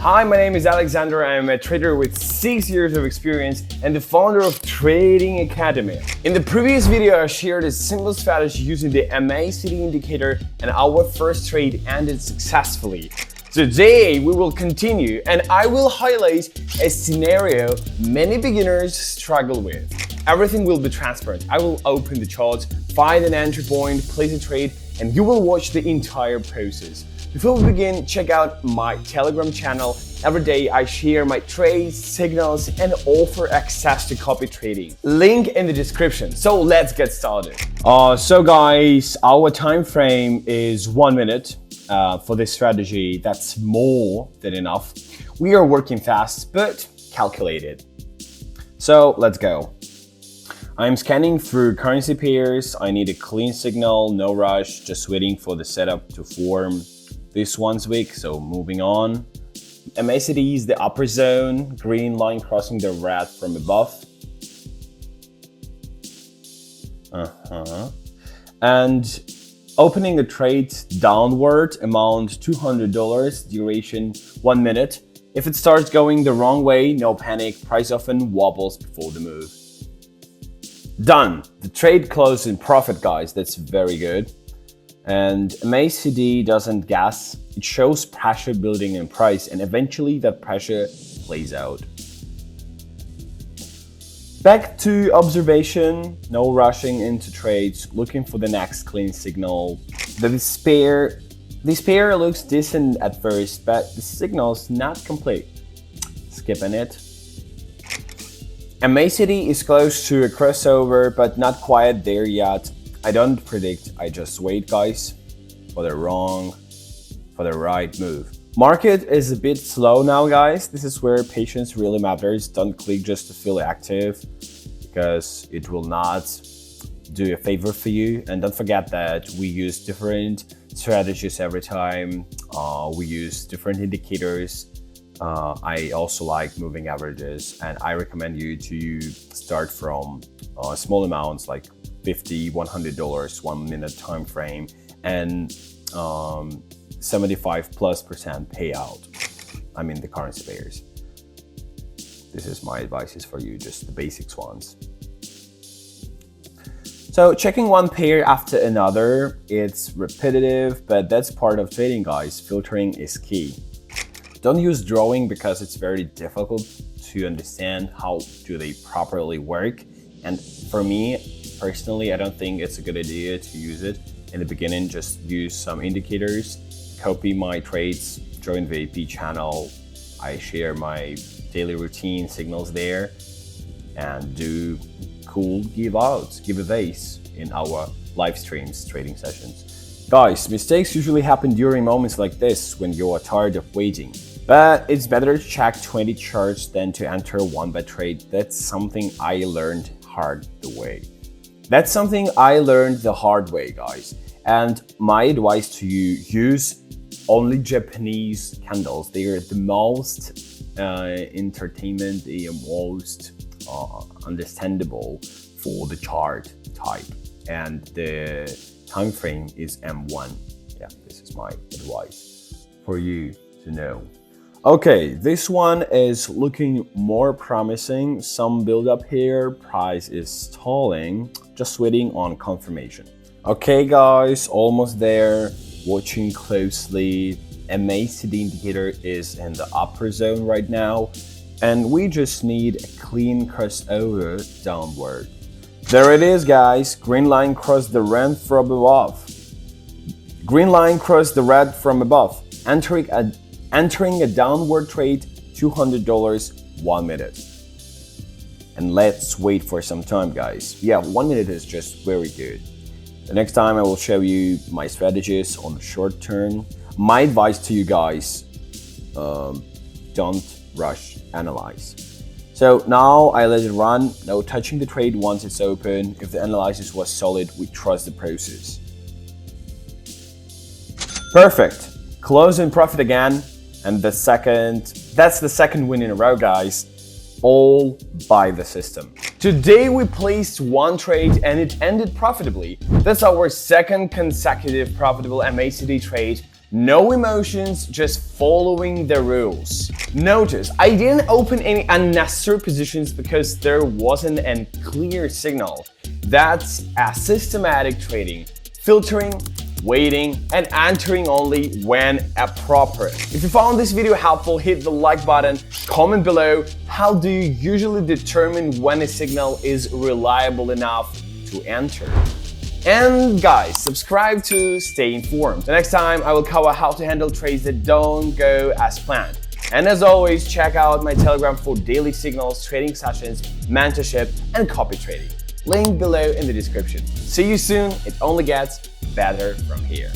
Hi, my name is Alexander. I'm a trader with 6 years of experience and the founder of Trading Academy. In the previous video, I shared a simple strategy using the MACD indicator and our first trade ended successfully. Today, we will continue and I will highlight a scenario many beginners struggle with. Everything will be transparent. I will open the charts, find an entry point, place a trade, and you will watch the entire process. Before we begin, check out my Telegram channel. Every day I share my trades, signals, and offer access to copy trading. Link in the description. So let's get started. So guys, our time frame is 1 minute for this strategy. That's more than enough. We are working fast, but calculated. So let's go. I'm scanning through currency pairs. I need a clean signal, no rush, just waiting for the setup to form. This one's weak, so moving on. MACD is the upper zone, green line crossing the red from above. And opening the trade downward, amount $200, duration 1 minute. If it starts going the wrong way, no panic, price often wobbles before the move. Done. The trade closed in profit, guys. That's very good. And MACD doesn't gas. It shows pressure building in price, and eventually that pressure plays out. Back to observation. No rushing into trades. Looking for the next clean signal. This pair looks decent at first, but the signal's not complete. Skipping it. MACD is close to a crossover, but not quite there yet. I don't predict, I just wait, guys, for the right move. Market is a bit slow now, guys. This is where patience really matters. Don't click just to feel active, because it will not do a favor for you. And don't forget that we use different strategies every time. We use different indicators. I also like moving averages, and I recommend you to start from small amounts like $50, $100, 1 minute time frame, and 75+% payout. I mean the currency pairs. This is my advice for you, just the basics ones. So checking one pair after another, it's repetitive, but that's part of trading, guys. Filtering is key. Don't use drawing because it's very difficult to understand how do they properly work. And for me, personally, I don't think it's a good idea to use it in the beginning. Just use some indicators, copy my trades, join the AP channel. I share my daily routine signals there and do cool giveaways in our live streams, trading sessions. Guys, mistakes usually happen during moments like this when you are tired of waiting. But it's better to check 20 charts than to enter one bad trade. That's something I learned the hard way, guys. And my advice to you, use only Japanese candles. They are the most entertainment, the most understandable for the chart type. And the time frame is M1. Yeah, this is my advice for you to know. Okay, this one is looking more promising. Some build up here, price is stalling, just waiting on confirmation. Okay guys, almost there, watching closely. MACD indicator is in the upper zone right now, and we just need a clean crossover downward. There it is, guys. Green line crossed the red from above. Green line crossed the red from above. Entering a downward trade, $200, 1 minute. And let's wait for some time, guys. Yeah, 1 minute is just very good. The next time I will show you my strategies on the short term. My advice to you guys, don't rush, analyze. So now I let it run, no touching the trade once it's open. If the analysis was solid, we trust the process. Perfect. Close in profit again. And that's the second win in a row, guys, all by the system. Today we placed one trade and it ended profitably. That's our second consecutive profitable MACD trade. No emotions, just following the rules. Notice, I didn't open any unnecessary positions because there wasn't a clear signal. That's a systematic trading, filtering, waiting, and entering only when appropriate. If you found this video helpful, hit the like button, comment below how do you usually determine when a signal is reliable enough to enter. And guys, subscribe to stay informed. The next time I will cover how to handle trades that don't go as planned. And as always, check out my Telegram for daily signals, trading sessions, mentorship, and copy trading. Link below in the description. See you soon. It only gets better from here.